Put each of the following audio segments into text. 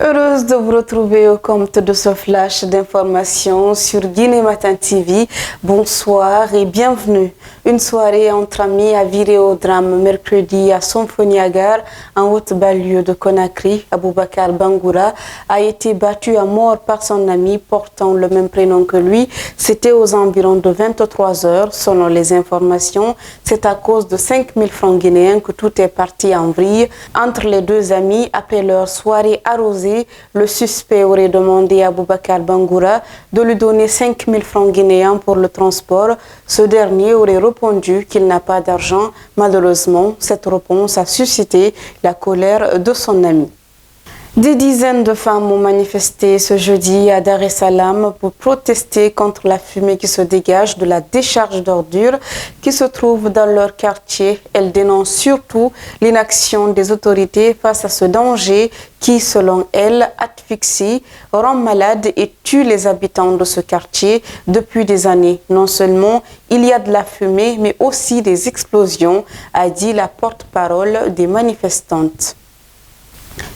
Heureuse de vous retrouver au compte de ce flash d'informations sur Guinée Matin TV. Bonsoir et bienvenue. Une soirée entre amis a viré au drame mercredi à Somphoniagar, en haute banlieue de Conakry. Aboubakar Bangoura a été battu à mort par son ami portant le même prénom que lui. C'était aux environs de 23 heures. Selon les informations, c'est à cause de 5 000 francs guinéens que tout est parti en vrille. Entre les deux amis, après leur soirée arrosée, le suspect aurait demandé à Aboubakar Bangoura de lui donner 5 000 francs guinéens pour le transport. Ce dernier aurait répondu qu'il n'a pas d'argent. Malheureusement, cette réponse a suscité la colère de son ami. Des dizaines de femmes ont manifesté ce jeudi à Dar es Salaam pour protester contre la fumée qui se dégage de la décharge d'ordures qui se trouve dans leur quartier. Elles dénoncent surtout l'inaction des autorités face à ce danger qui, selon elles, asphyxie, rend malade et tue les habitants de ce quartier depuis des années. Non seulement il y a de la fumée, mais aussi des explosions, a dit la porte-parole des manifestantes.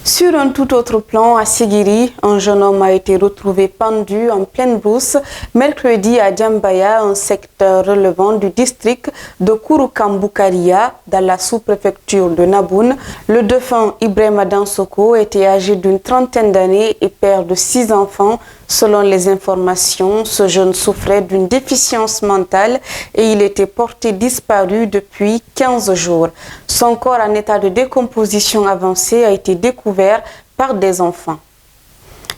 Sur un tout autre plan, à Sigiri, un jeune homme a été retrouvé pendu en pleine brousse mercredi à Djambaya, un secteur relevant du district de Kouroukambukaria, dans la sous-préfecture de Naboun. Le défunt Ibrahima Dansoko était âgé d'une trentaine d'années et père de 6 enfants. Selon les informations, ce jeune souffrait d'une déficience mentale et il était porté disparu depuis 15 jours. Son corps en état de décomposition avancée a été découvert par des enfants.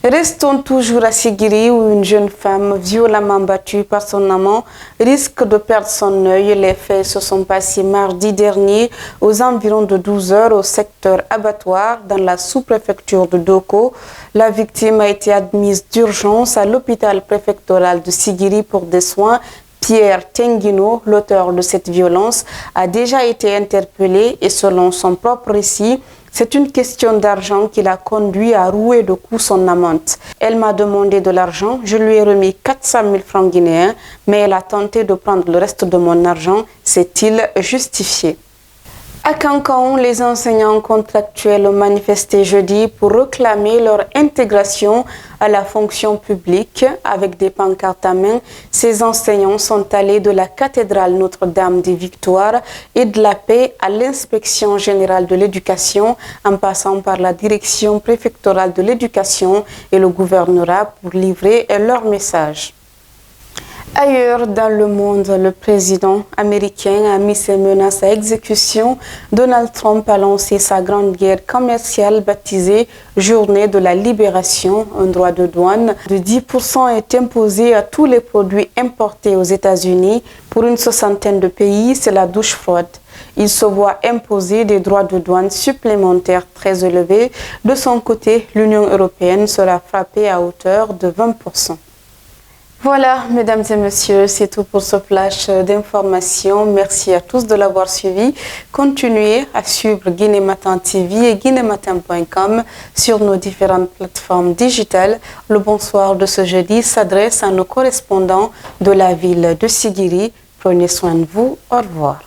Restons toujours à Sigiri où une jeune femme violemment battue par son amant risque de perdre son œil. Les faits se sont passés mardi dernier aux environs de 12 heures au secteur abattoir dans la sous-préfecture de Doko. La victime a été admise d'urgence à l'hôpital préfectoral de Sigiri pour des soins. Pierre Tenguino, l'auteur de cette violence, a déjà été interpellé et selon son propre récit, c'est une question d'argent qui l'a conduit à rouer de coups son amante. Elle m'a demandé de l'argent, je lui ai remis 400 000 francs guinéens, mais elle a tenté de prendre le reste de mon argent, s'est-il justifié. À Cancan, les enseignants contractuels ont manifesté jeudi pour réclamer leur intégration à la fonction publique. Avec des pancartes à main, ces enseignants sont allés de la cathédrale Notre-Dame des Victoires et de la Paix à l'inspection générale de l'éducation, en passant par la direction préfectorale de l'éducation et le gouvernorat pour livrer leur message. Ailleurs dans le monde, le président américain a mis ses menaces à exécution. Donald Trump a lancé sa grande guerre commerciale baptisée Journée de la Libération. Un droit de douane de 10% est imposé à tous les produits importés aux États-Unis. Pour une soixantaine de pays, c'est la douche froide. Il se voit imposer des droits de douane supplémentaires très élevés. De son côté, l'Union européenne sera frappée à hauteur de 20%. Voilà, mesdames et messieurs, c'est tout pour ce flash d'information. Merci à tous de l'avoir suivi. Continuez à suivre Guinée Matin TV et guinématin.com sur nos différentes plateformes digitales. Le bonsoir de ce jeudi s'adresse à nos correspondants de la ville de Sigiri. Prenez soin de vous. Au revoir.